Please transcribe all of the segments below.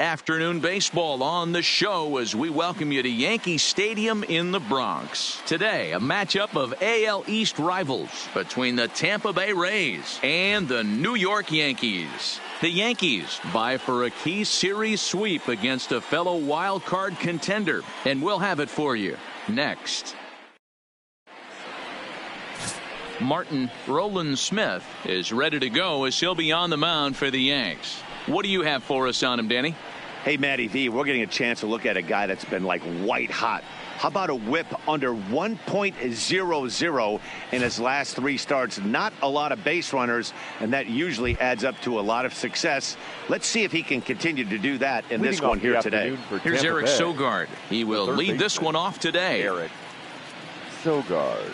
afternoon baseball on the show as we welcome you to Yankee Stadium in the Bronx. Today, a matchup of AL East rivals between the Tampa Bay Rays and the New York Yankees. The Yankees vie for a key series sweep against a fellow wild card contender, and we'll have it for you next. Martin Roland Smith is ready to go as he'll be on the mound for the Yanks. What do you have for us on him, Danny? Hey, Matty V, we're getting a chance to look at a guy that's been like white hot. How about a whip under 1.00 in his last 3 starts? Not a lot of base runners, and that usually adds up to a lot of success. Let's see if he can continue to do that in this one here today. Here's Eric Sogard. He will lead this one off today. Eric Sogard.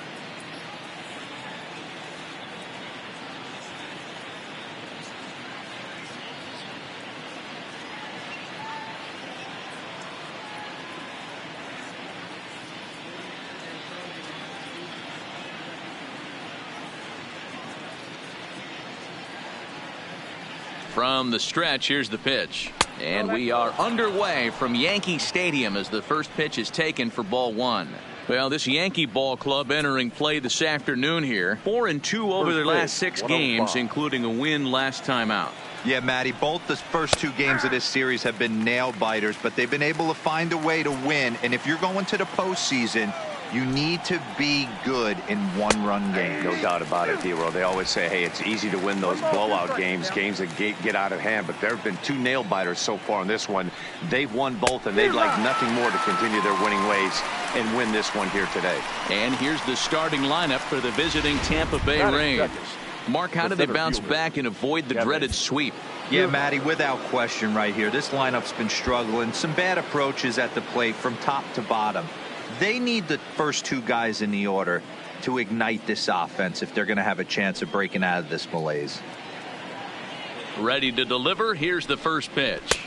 From the stretch, here's the pitch. And we are underway from Yankee Stadium as the first pitch is taken for ball 1. Well, this Yankee ball club entering play this afternoon here. 4-2 over their last 6 games, including a win last time out. Yeah, Matty, both the first 2 games of this series have been nail biters, but they've been able to find a way to win. And if you're going to the postseason, you need to be good in one-run games. No doubt about it, Hero. They always say, hey, it's easy to win those blowout games that get out of hand. But there have been 2 nail-biters so far in this one. They've won both, and they'd like nothing more to continue their winning ways and win this one here today. And here's the starting lineup for the visiting Tampa Bay Rays. Mark, how do they bounce back and avoid the dreaded sweep? Yeah, Matty, without question right here. This lineup's been struggling. Some bad approaches at the plate from top to bottom. They need the first 2 guys in the order to ignite this offense if they're going to have a chance of breaking out of this malaise. Ready to deliver. Here's the first pitch.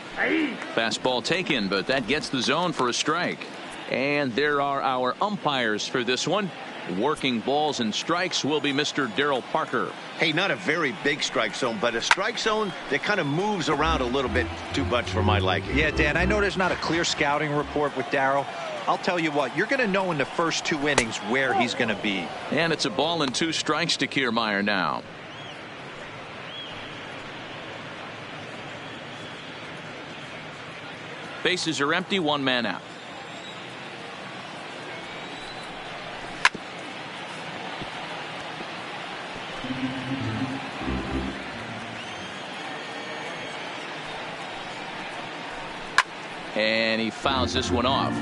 Fastball taken, but that gets the zone for a strike. And there are our umpires for this one. Working balls and strikes will be Mr. Darryl Parker. Hey, not a very big strike zone, but a strike zone that kind of moves around a little bit too much for my liking. Yeah, Dan, I know there's not a clear scouting report with Darryl. I'll tell you what, you're going to know in the first 2 innings where he's going to be. And it's a ball and 2 strikes to Kiermaier now. Bases are empty, 1 man out. And he fouls this one off.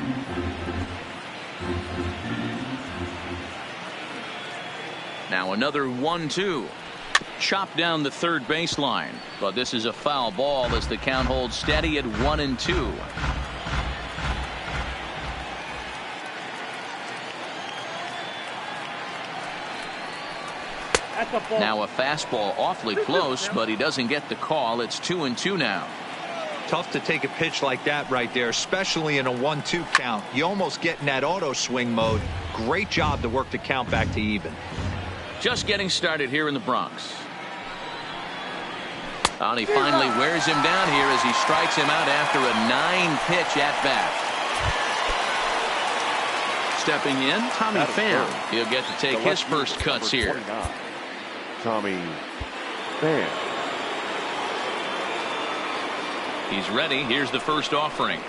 Now another 1-2. Chopped down the third baseline, but this is a foul ball as the count holds steady at 1-2. Now a fastball awfully close, but he doesn't get the call. It's 2-2 now. Tough to take a pitch like that right there, especially in a 1-2 count. You almost get in that auto swing mode. Great job to work the count back to even. Just getting started here in the Bronx. And he finally wears him down here as he strikes him out after a 9-pitch at-bat. Stepping in, Tommy Pham. He'll get to take his first cuts here. Tommy Pham. He's ready. Here's the first offering.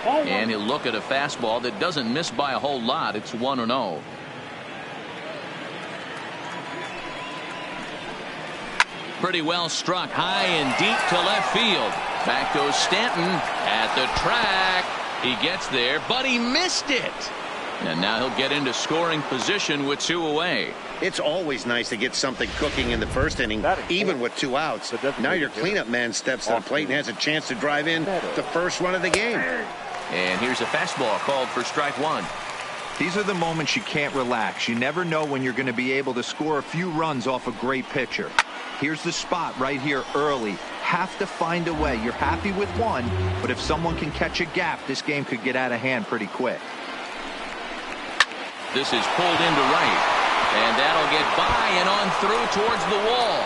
And he'll look at a fastball that doesn't miss by a whole lot. It's 1-0. Pretty well struck high and deep to left field. Back goes Stanton at the track. He gets there, but he missed it. And now he'll get into scoring position with 2 away. It's always nice to get something cooking in the first inning, even with 2 outs. Now your cleanup man steps to the plate and has a chance to drive in the first run of the game. And here's a fastball called for strike 1. These are the moments you can't relax. You never know when you're going to be able to score a few runs off a great pitcher. Here's the spot right here early. Have to find a way. You're happy with 1, but if someone can catch a gap, this game could get out of hand pretty quick. This is pulled into right, and that'll get by and on through towards the wall.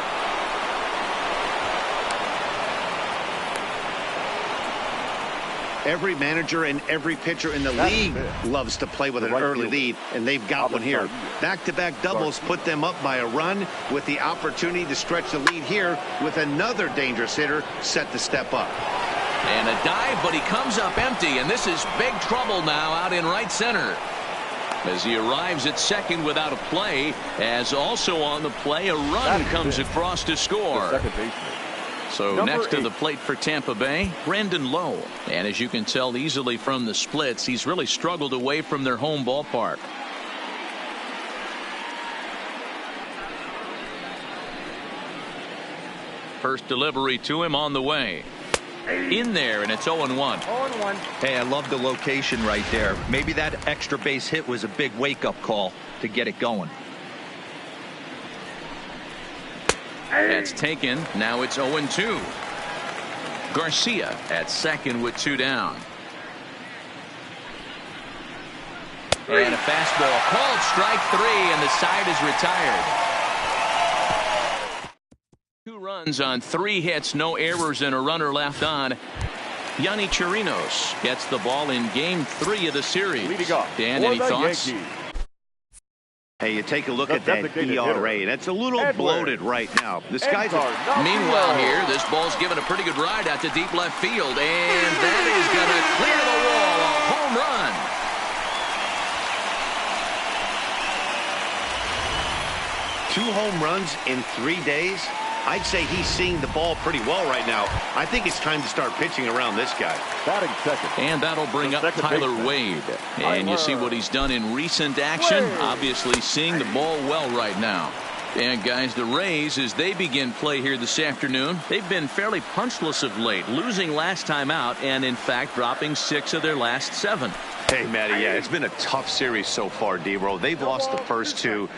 Every manager and every pitcher in the league loves to play with an early lead, and they've got one here. Back-to-back doubles put them up by a run with the opportunity to stretch the lead here with another dangerous hitter set to step up. And a dive, but he comes up empty, and this is big trouble now out in right center. As he arrives at second without a play, as also on the play, a run comes across to score. So next to the plate for Tampa Bay, Brandon Lowe. And as you can tell easily from the splits, he's really struggled away from their home ballpark. First delivery to him on the way. In there, and it's 0-1. Hey, I love the location right there. Maybe that extra base hit was a big wake-up call to get it going. That's taken. Now it's 0-2. Garcia at second with 2 down. And a fastball called strike 3, and the side is retired. 2 runs on 3 hits, no errors, and a runner left on. Yonny Chirinos gets the ball in game 3 of the series. Dan, any thoughts? Hey, you take a look at that ERA. That's a little bloated right now. This guy's Meanwhile here, this ball's given a pretty good ride out to deep left field, and that is going to clear the wall. A home run. Two home runs in 3 days. I'd say he's seeing the ball pretty well right now. I think it's time to start pitching around this guy. Batting second. And that'll bring up Tyler Wade. And you see what he's done in recent action. Obviously seeing the ball well right now. And guys, the Rays, as they begin play here this afternoon, they've been fairly punchless of late, losing last time out and in fact dropping 6 of their last 7. Hey, Matty, yeah, it's been a tough series so far, D-Row. They've lost the first 2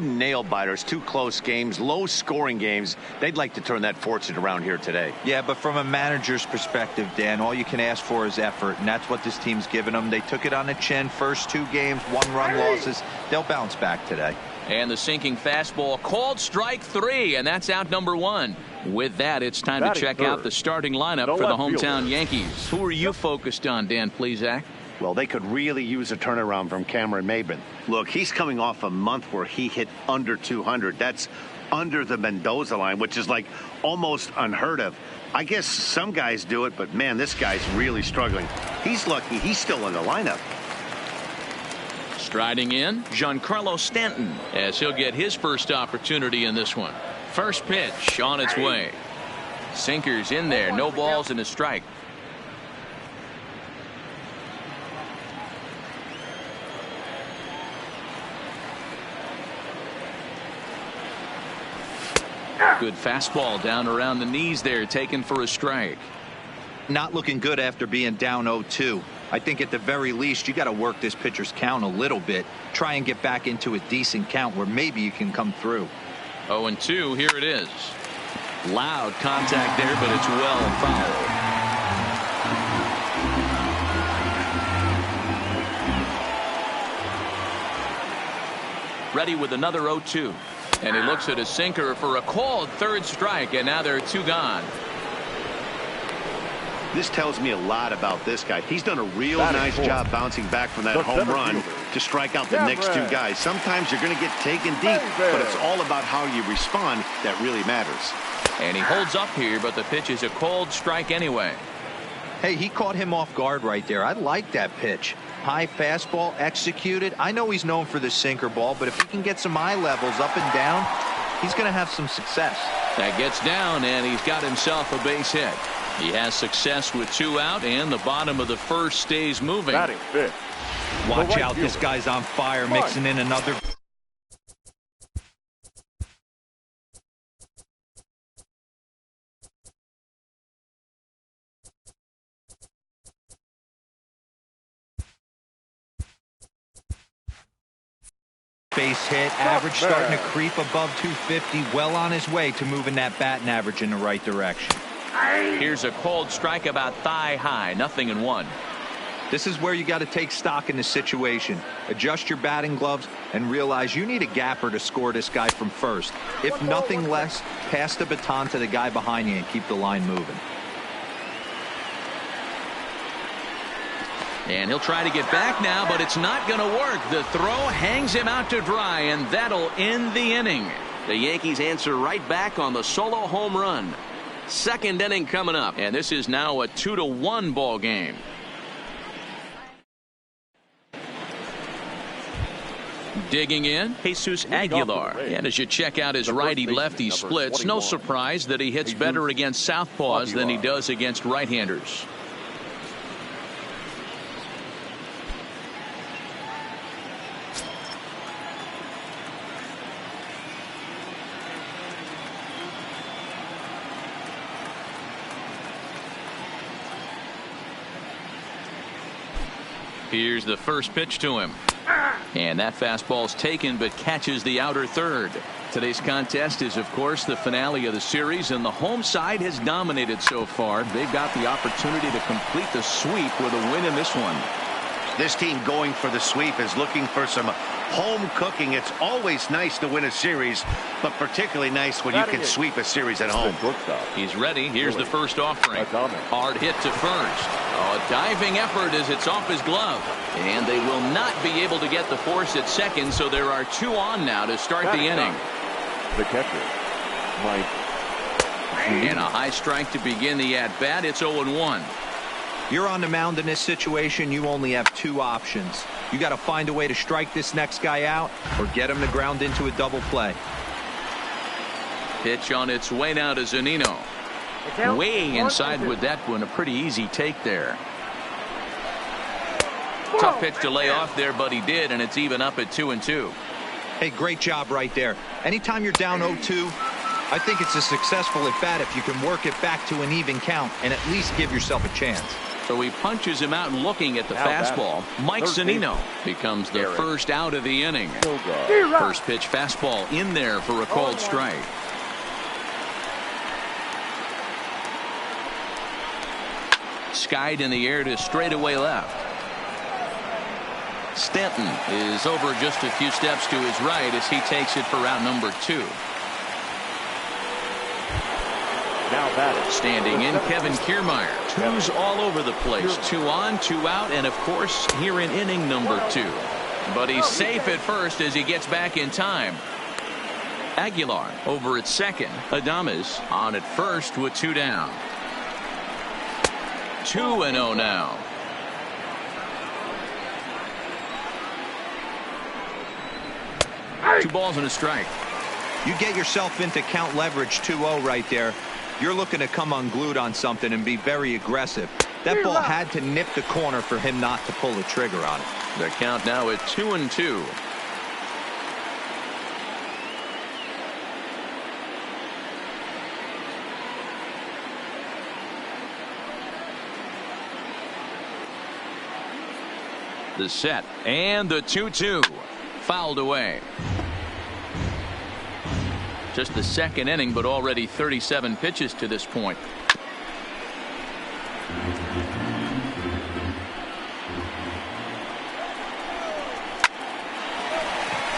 nail-biters, 2 close games, low-scoring games. They'd like to turn that fortune around here today. Yeah, but from a manager's perspective, Dan, all you can ask for is effort, and that's what this team's given them. They took it on the chin, first 2 games, 1-run losses. They'll bounce back today. And the sinking fastball called strike 3, and that's out number 1. With that, it's time to check out the starting lineup for the hometown Yankees. Who are you focused on, Dan Plesac? Well, they could really use a turnaround from Cameron Maybin. Look, he's coming off a month where he hit under 200. That's under the Mendoza line, which is like almost unheard of. I guess some guys do it, but man, this guy's really struggling. He's lucky he's still in the lineup. Striding in, Giancarlo Stanton, as he'll get his first opportunity in this one. First pitch on its way. Sinkers in there, no balls and a strike. Good fastball down around the knees there, taken for a strike. Not looking good after being down 0-2. I think at the very least you got to work this pitcher's count a little bit. Try and get back into a decent count where maybe you can come through. 0-2, here it is. Loud contact there, but it's well fouled. Ready with another 0-2. And he looks at a sinker for a called 3rd strike, and now there are 2 gone. This tells me a lot about this guy. He's done a real nice job bouncing back from that home run to strike out the next 2 guys. Sometimes you're going to get taken deep, but it's all about how you respond that really matters. And he holds up here, but the pitch is a called strike anyway. Hey, he caught him off guard right there. I like that pitch. High fastball executed. I know he's known for the sinker ball, but if he can get some eye levels up and down, he's going to have some success. That gets down, and he's got himself a base hit. He has success with 2 out, and the bottom of the first stays moving. Watch out, this guy's on fire, mixing in another. Base hit, average starting to creep above 250, well on his way to moving that batting average in the right direction. Here's a called strike about thigh high, 0-1. This is where you got to take stock in the situation. Adjust your batting gloves and realize you need a gapper to score this guy from first. If nothing less, pass the baton to the guy behind you and keep the line moving. And he'll try to get back now, but it's not going to work. The throw hangs him out to dry, and that'll end the inning. The Yankees answer right back on the solo home run. Second inning coming up, and this is now a 2-1 ball game. Digging in, Jesus Aguilar. And as you check out his righty-lefty splits, no surprise that he hits better against southpaws than he does against right-handers. Here's the first pitch to him. And that fastball's taken but catches the outer third. Today's contest is, of course, the finale of the series, and the home side has dominated so far. They've got the opportunity to complete the sweep with a win in this one. This team going for the sweep is looking for some home cooking. It's always nice to win a series, but particularly nice when you can sweep a series at home. He's ready. Here's the first offering. Hard hit to first. A diving effort as it's off his glove. And they will not be able to get the force at second, so there are two on now to start the inning. The catcher, Mike. And a high strike to begin the at-bat. It's 0-1. You're on the mound in this situation. You only have two options. You got to find a way to strike this next guy out or get him to ground into a double play. Pitch on its way now to Zunino. Way inside with that one. A pretty easy take there. Tough pitch to lay off there, but he did, and it's even up at 2-2. Hey, great job right there. Anytime you're down 0-2, I think it's a successful at bat if you can work it back to an even count and at least give yourself a chance. So he punches him out and looking at the fastball. Mike Zunino becomes the first out of the inning. First pitch fastball in there for a called strike. Skied in the air to straightaway left. Stanton is over just a few steps to his right as he takes it for route number 2. Standing in, Kevin Kiermaier. Twos all over the place. 2 on, 2 out, and of course here in inning number 2. But he's safe at first as he gets back in time. Aguilar over at second. Adames on at first with 2 down. 2-0 now. Two balls and a strike. You get yourself into count leverage 2-0 right there. You're looking to come unglued on something and be very aggressive. That ball had to nip the corner for him not to pull the trigger on it. The count now at 2-2. The set and the 2-2 fouled away. Just the second inning, but already 37 pitches to this point.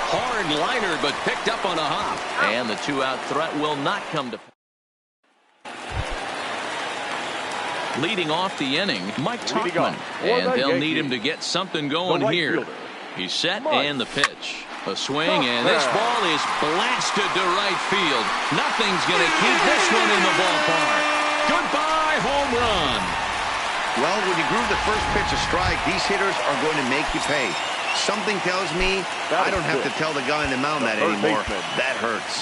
Hard liner, but picked up on a hop. And the 2-out threat will not come to pass. Leading off the inning, Mike Tauchman. And they'll need him to get something going here. He's set and the pitch. A swing, and this ball is blasted to right field. Nothing's going to keep this one in the ballpark. Goodbye, home run. Well, when you groove the first pitch a strike, these hitters are going to make you pay. Something tells me I don't have to tell the guy on the mound that anymore. That hurts.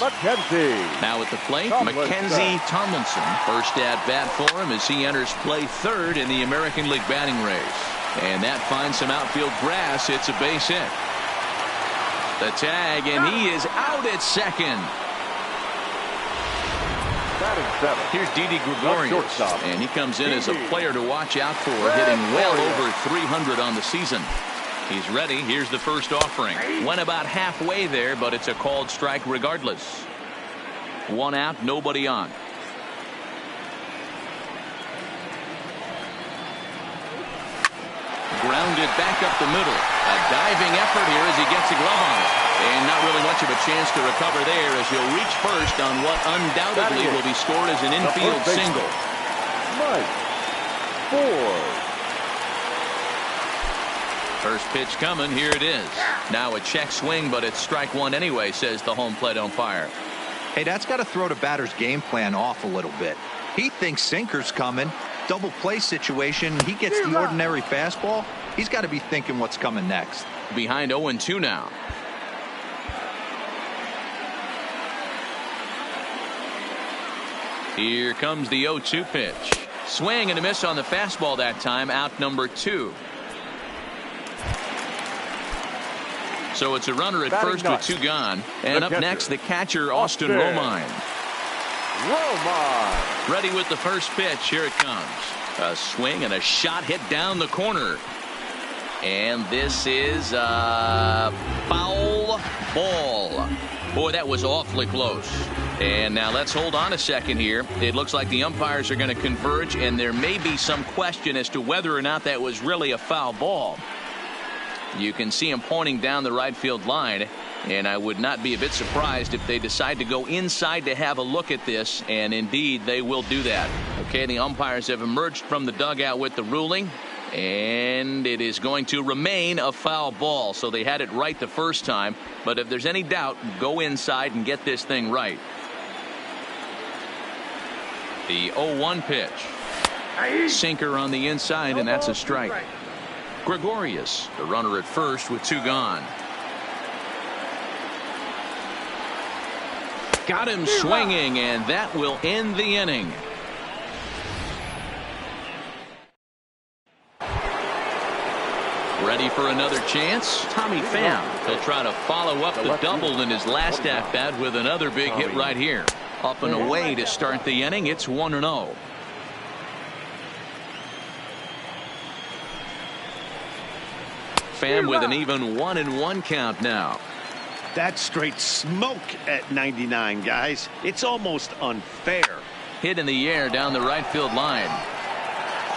Now at the plate, Mackenzie Tomlinson. First at bat for him as he enters play third in the American League batting race. And that finds some outfield grass. It's a base hit. The tag, and he is out at second. Here's Didi Gregorius, and he comes in as a player to watch out for, hitting well over 300 on the season. He's ready. Here's the first offering. Went about halfway there, but it's a called strike regardless. 1 out, nobody on. Grounded back up the middle. A diving effort here as he gets a glove on it. And not really much of a chance to recover there as he'll reach first on what undoubtedly will be scored as an infield single. First pitch coming. Here it is. Now a check swing, but it's strike one anyway, says the home plate umpire. Hey, that's got to throw the batter's game plan off a little bit. He thinks sinker's coming. Double play situation. He gets the ordinary fastball. He's got to be thinking what's coming next. Behind 0-2 now. Here comes the 0-2 pitch. Swing and a miss on the fastball that time. Out number 2. So it's a runner at first with 2 gone. And up next, the catcher, Austin Romine. Ready with the first pitch. Here it comes. A swing and a shot hit down the corner. And this is a foul ball. Boy, that was awfully close. And now let's hold on a second here. It looks like the umpires are going to converge, and there may be some question as to whether or not that was really a foul ball. You can see him pointing down the right field line, and I would not be a bit surprised if they decide to go inside to have a look at this, and indeed they will do that. Okay, the umpires have emerged from the dugout with the ruling, and it is going to remain a foul ball. So they had it right the first time, but if there's any doubt, go inside and get this thing right. The 0-1 pitch. Sinker on the inside, and that's a strike. Gregorius, the runner at first with 2 gone. Got him swinging, and that will end the inning. Ready for another chance? Tommy Pham. He'll try to follow up the double in his last at-bat with another big hit right here. Up and away to start the inning. It's 1-0. Pham with an even 1-1 count now. That's straight smoke at 99, guys. It's almost unfair. Hit in the air down the right field line.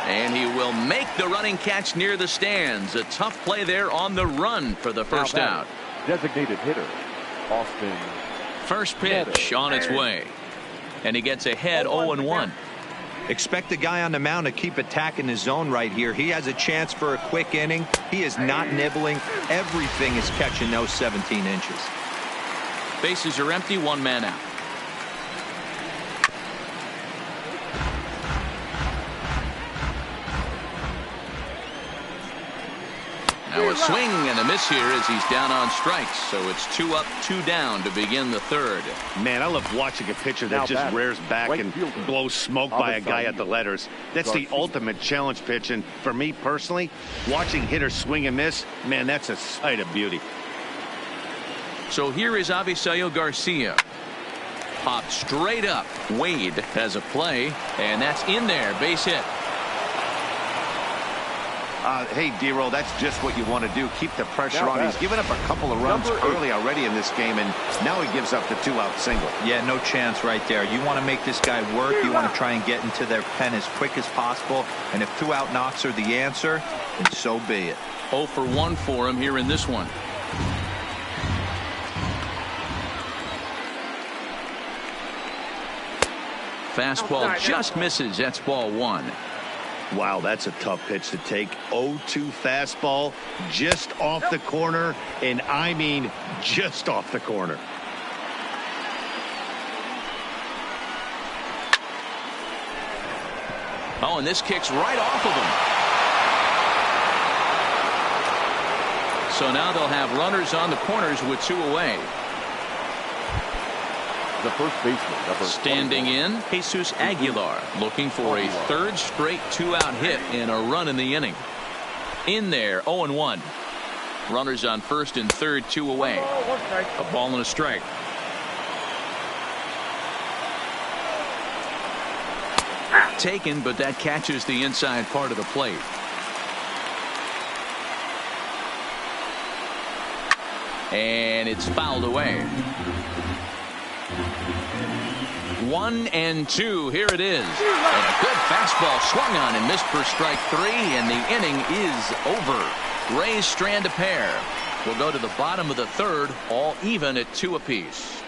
And he will make the running catch near the stands. A tough play there on the run for the first out. Designated hitter, Austin. First pitch on its way. And he gets ahead 0-1. Expect the guy on the mound to keep attacking his zone right here. He has a chance for a quick inning. He is not nibbling. Everything is catching those 17 inches. Bases are empty. 1 man out. Now a swing and a miss here as he's down on strikes. So it's 2 up, 2 down to begin the third. Man, I love watching a pitcher that just rears back and blows smoke by a guy at the letters. That's the ultimate challenge pitch. And for me personally, watching hitters swing and miss, man, that's a sight of beauty. So here is Avisail Garcia. Popped straight up. Wade has a play, and that's in there. Base hit. Hey, D-Roll, that's just what you want to do. Keep the pressure on. He's given up a couple of runs early already in this game, and now he gives up the 2-out single. Yeah, no chance right there. You want to make this guy work. You want to try and get into their pen as quick as possible. And if 2-out knocks are the answer, then so be it. 0 for 1 for him here in this one. Fastball just misses. That's ball 1. Wow, that's a tough pitch to take. 0-2 fastball just off the corner, and I mean just off the corner. Oh, and this kicks right off of him. So now they'll have runners on the corners with 2 away. The first baseman, number standing in, Jesus Aguilar, looking for a 3rd straight 2-out hit and a run in the inning. In there, 0-1. Runners on first and third, 2 away. A ball and a strike. Taken, but that catches the inside part of the plate. And it's fouled away. 1-2. Here it is. And a good fastball swung on and missed for strike 3, and the inning is over. Rays strand a pair. We'll go to the bottom of the 3rd, all even at 2 apiece.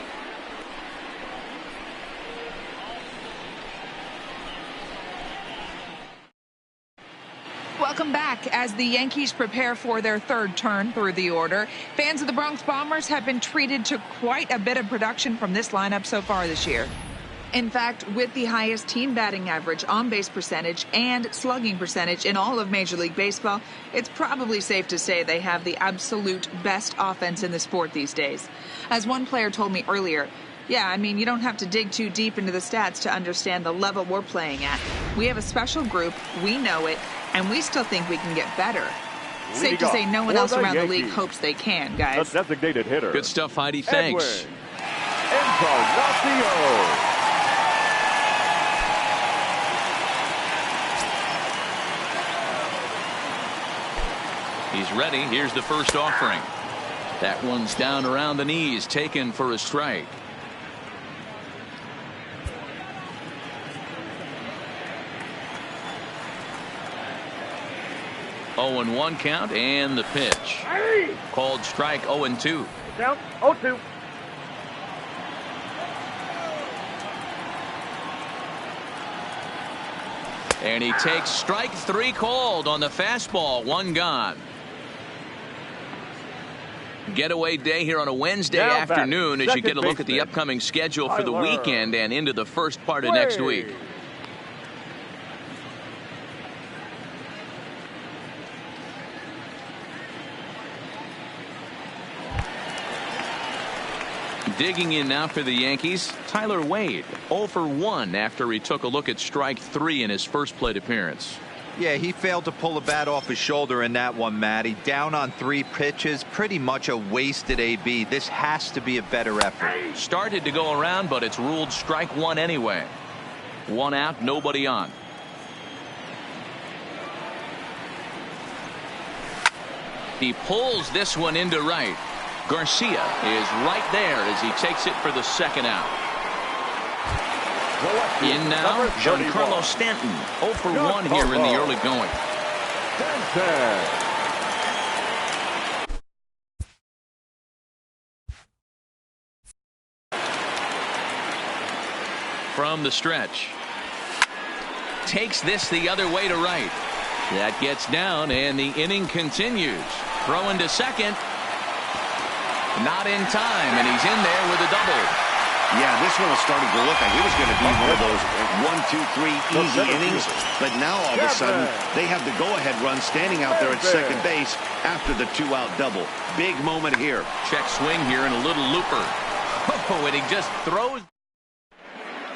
Welcome back as the Yankees prepare for their third turn through the order. Fans of the Bronx Bombers have been treated to quite a bit of production from this lineup so far this year. In fact, with the highest team batting average, on-base percentage, and slugging percentage in all of Major League Baseball, it's probably safe to say they have the absolute best offense in the sport these days. As one player told me earlier, yeah, I mean, you don't have to dig too deep into the stats to understand the level we're playing at. We have a special group, we know it, and we still think we can get better. Safe to say no one else around the league hopes they can, guys. The designated hitter. Good stuff, Heidi. Thanks. Encarnacion. He's ready. Here's the first offering. That one's down around the knees, taken for a strike. 0-1 count, and the pitch. Called strike 0-2. Count 0-2. And he takes strike 3 called on the fastball. 1 gone. Getaway day here on a Wednesday afternoon as you get a look at the upcoming schedule for the weekend and into the first part of next week. Digging in now for the Yankees, Tyler Wade, 0 for 1 after he took a look at strike 3 in his first plate appearance. Yeah, he failed to pull the bat off his shoulder in that one, Matty. Down on 3 pitches, pretty much a wasted AB. This has to be a better effort. Started to go around, but it's ruled strike 1 anyway. 1 out, nobody on. He pulls this one into right. Garcia is right there as he takes it for the 2nd out. In now, Giancarlo Stanton, 0 for 1 here in the early going. From the stretch. Takes this the other way to right. That gets down, and the inning continues. Throwing to second. Not in time, and he's in there with a double. Yeah, this one was starting to look like it was going to be one of those 1, 2, 3 easy innings. But now all of a sudden, they have the go-ahead run standing out there at second base after the 2-out double. Big moment here. Check swing here and a little looper. Oh, and he just throws.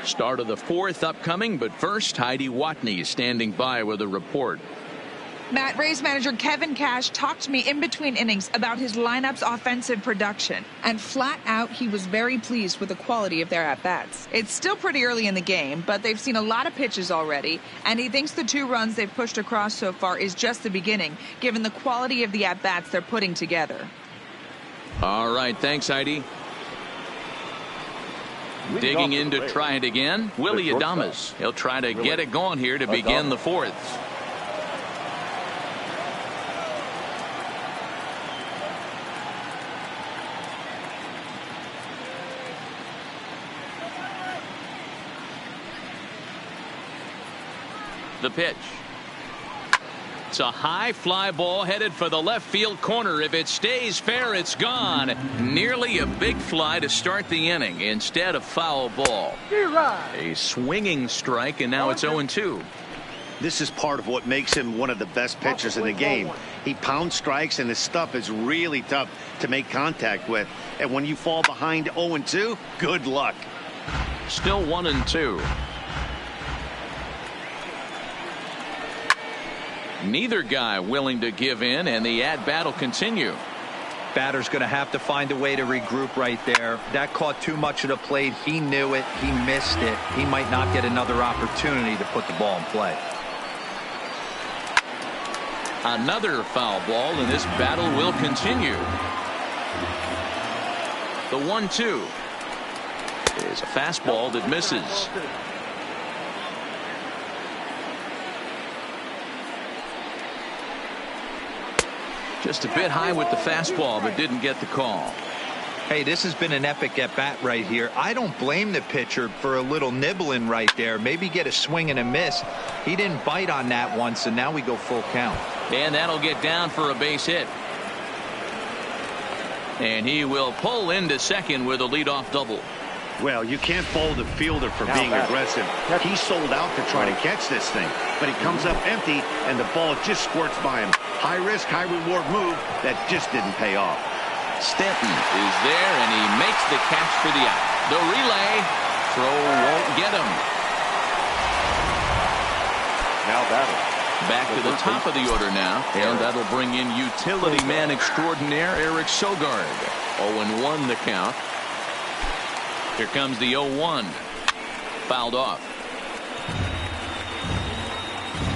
Start of the 4th upcoming, but first, Heidi Watney standing by with a report. Matt, Rays manager Kevin Cash talked to me in between innings about his lineup's offensive production. And flat out, he was very pleased with the quality of their at-bats. It's still pretty early in the game, but they've seen a lot of pitches already. And he thinks the 2 runs they've pushed across so far is just the beginning, given the quality of the at-bats they're putting together. All right, thanks, Heidi. Digging in to try it again, Willie Adames. He'll try to get it going here to begin the 4th. The pitch. It's a high fly ball headed for the left field corner. If it stays fair, it's gone. Nearly a big fly to start the inning instead of foul ball. A swinging strike, and now it's 0-2. This is part of what makes him one of the best pitchers in the game. He pounds strikes, and his stuff is really tough to make contact with. And when you fall behind 0-2, good luck. Still 1-2. Neither guy willing to give in, and the at-bat will continue. Batter's going to have to find a way to regroup right there. That caught too much of the plate. He knew it. He missed it. He might not get another opportunity to put the ball in play. Another foul ball, and this battle will continue. The 1-2 is a fastball that misses. Just a bit high with the fastball, but didn't get the call. Hey, this has been an epic at-bat right here. I don't blame the pitcher for a little nibbling right there. Maybe get a swing and a miss. He didn't bite on that once, and now we go full count. And that'll get down for a base hit. And he will pull into second with a leadoff double. Well, you can't fault the fielder for being aggressive. He sold out to try to catch this thing, but he comes up empty, and the ball just squirts by him. High risk, high reward move that just didn't pay off. Stanton is there, and he makes the catch for the out. The relay throw won't get him. Now batting. Back to the top of the order now, and that'll bring in utility man extraordinaire Eric Sogard. 0-1 the count. Here comes the 0-1. Fouled off.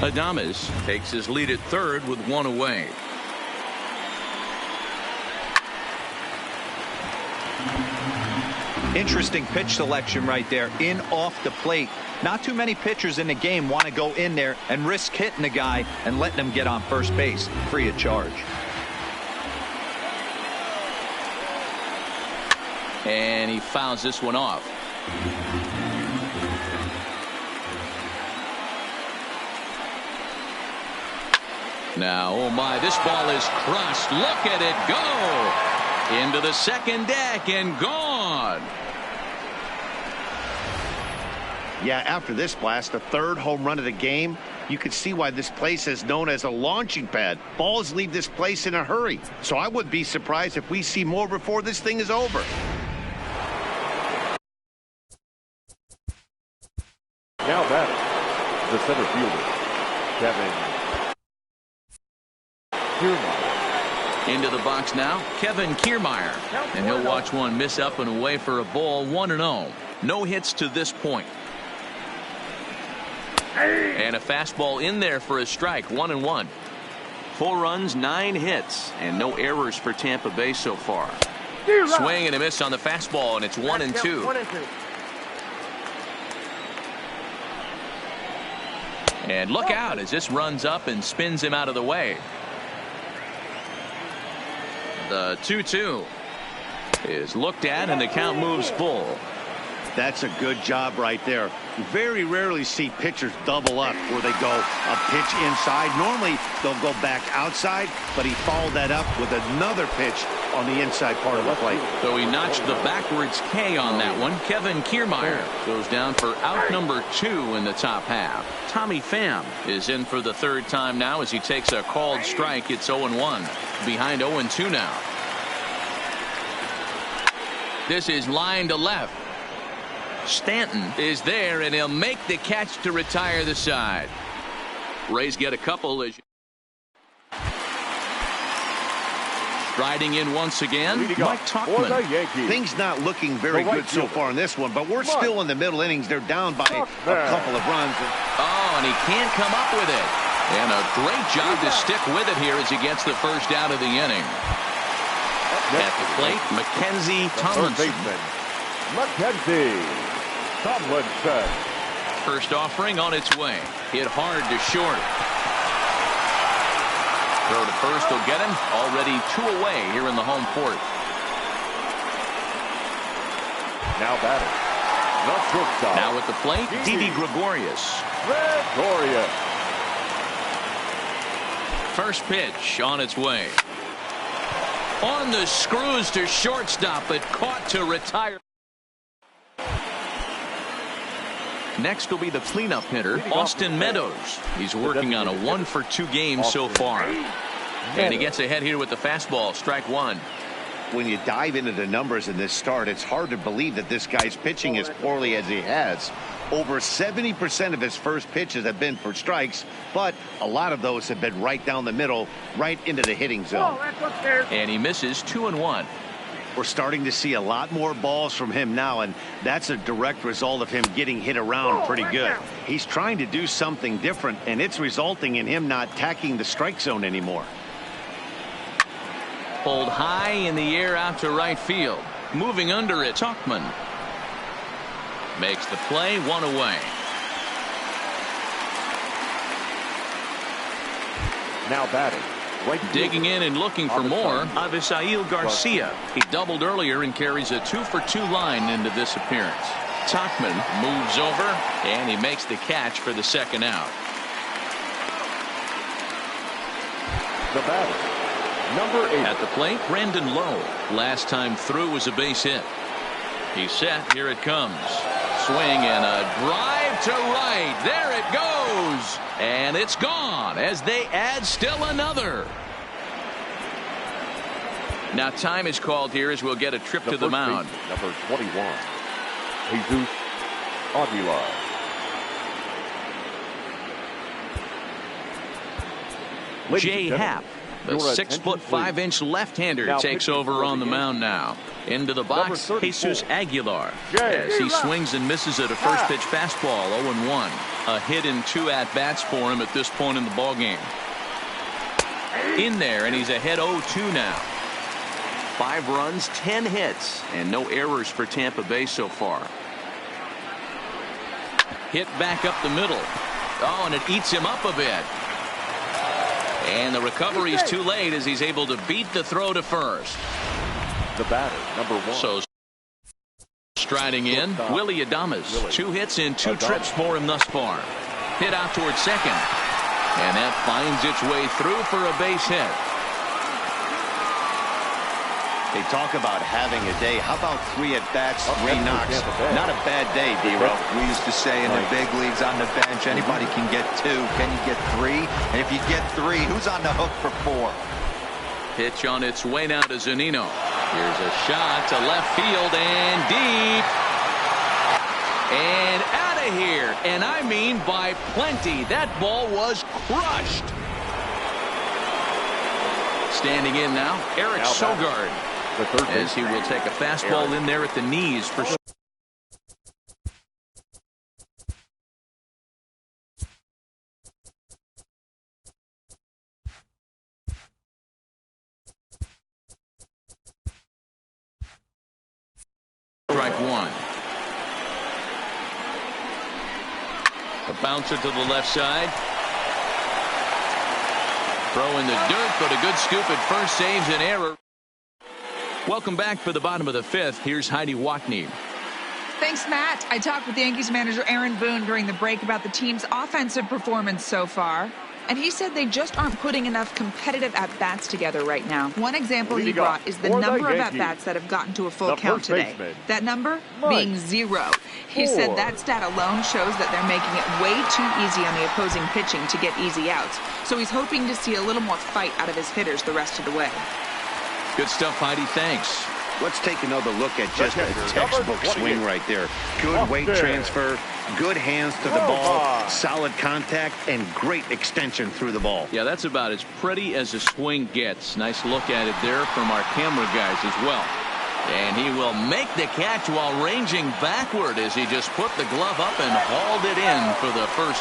Adames takes his lead at third with one away. Interesting pitch selection right there. In off the plate. Not too many pitchers in the game want to go in there and risk hitting the guy and letting him get on first base free of charge. And he fouls this one off. Now, oh my, this ball is crushed. Look at it go. Into the second deck and gone. Yeah, after this blast, the third home run of the game, you could see why this place is known as a launching pad. Balls leave this place in a hurry. So I wouldn't be surprised if we see more before this thing is over. Now batting, the center fielder, Kevin Kiermaier. Into the box now, Kevin Kiermaier. And he'll watch one miss up and away for a ball. 1-0. No hits to this point. And a fastball in there for a strike. 1-1. 4 runs, 9 hits, and no errors for Tampa Bay so far. Swing and a miss on the fastball, and it's 1-2. And look out as this runs up and spins him out of the way. The 2-2 is looked at, and the count moves full. That's a good job right there. You very rarely see pitchers double up where they go a pitch inside. Normally they'll go back outside, but he followed that up with another pitch on the inside part of the plate. So he notched the backwards K on that one. Kevin Kiermaier goes down for out number 2 in the top half. Tommy Pham is in for the third time now as he takes a called strike. It's 0-1. Behind 0-2 now. This is line to left. Stanton is there, and he'll make the catch to retire the side. Rays get a couple. As striding in once again, Mike Tauchman. Things not looking very good so far in this one, but we're still in the middle innings. They're down by a couple of runs. Oh, and he can't come up with it. And a great job to stick with it here as he gets the first out of the inning. At the plate, Mackenzie Tomlinson. Mackenzie Tomlinson. First offering on its way. Hit hard to short. Throw to first will get him. Already 2 away here in the home fourth. Now batting. The shortstop. Now at the plate, Didi Gregorius. First pitch on its way. On the screws to shortstop, but caught to retire. Next will be the cleanup hitter, Austin Meadows. He's working on a 1-for-2 game so far. And he gets ahead here with the fastball, strike 1. When you dive into the numbers in this start, it's hard to believe that this guy's pitching as poorly as he has. Over 70% of his first pitches have been for strikes, but a lot of those have been right down the middle, right into the hitting zone. And he misses 2-1. We're starting to see a lot more balls from him now, and that's a direct result of him getting hit around pretty good. He's trying to do something different, and it's resulting in him not tacking the strike zone anymore. Pulled high in the air out to right field. Moving under it, Tauchman makes the play, 1 away. Now batting, Digging in and looking for more, Avisail Garcia. He doubled earlier and carries a 2-for-2 line into this appearance. Tachman moves over, and he makes the catch for the second out. The batter, number 8. At the plate, Brandon Lowe. Last time through was a base hit. He's set. Here it comes. Swing and a drive to right. There it goes. And it's gone as they add still another. Now time is called here as we'll get a trip to the mound. Number 21, Jesus Aguilar. Jay Happ, the 6'5" left-hander, takes over on the mound now. Into the box, Jesus Aguilar, as he swings and misses at a first pitch fastball. 0-1. A hit in 2 at-bats for him at this point in the ballgame. In there, and he's ahead 0-2 now. 5 runs, 10 hits, and no errors for Tampa Bay so far. Hit back up the middle. Oh, and it eats him up a bit. And the recovery is too late as he's able to beat the throw to first. The batter, number 1. So striding in, Willie Adames. 2 hits in 2 trips for him thus far. Hit out towards second. And that finds its way through for a base hit. They talk about having a day. How about 3 at-bats, 3 knocks? Not a bad day, D-Row. We used to say in the big leagues on the bench, anybody can get 2. Can you get 3? And if you get 3, who's on the hook for 4? Pitch on its way now to Zunino. Here's a shot to left field and deep. And out of here. And I mean by plenty. That ball was crushed. Standing in now, Eric Sogard. As he will take a fastball in there at the knees for strike 1. A bouncer to the left side. Throw in the dirt, but a good scoop at first saves an error. Welcome back for the bottom of the 5th. Here's Heidi Watney. Thanks, Matt. I talked with Yankees manager Aaron Boone during the break about the team's offensive performance so far. And he said they just aren't putting enough competitive at-bats together right now. One example he brought is the number of at-bats that have gotten to a full count today. That number being 0. He said that stat alone shows that they're making it way too easy on the opposing pitching to get easy outs. So he's hoping to see a little more fight out of his hitters the rest of the way. Good stuff, Heidi. Thanks. Let's take another look at just a textbook swing right there. Good weight transfer, good hands to the ball, solid contact, and great extension through the ball. Yeah, that's about as pretty as a swing gets. Nice look at it there from our camera guys as well. And he will make the catch while ranging backward as he just put the glove up and hauled it in for the first out.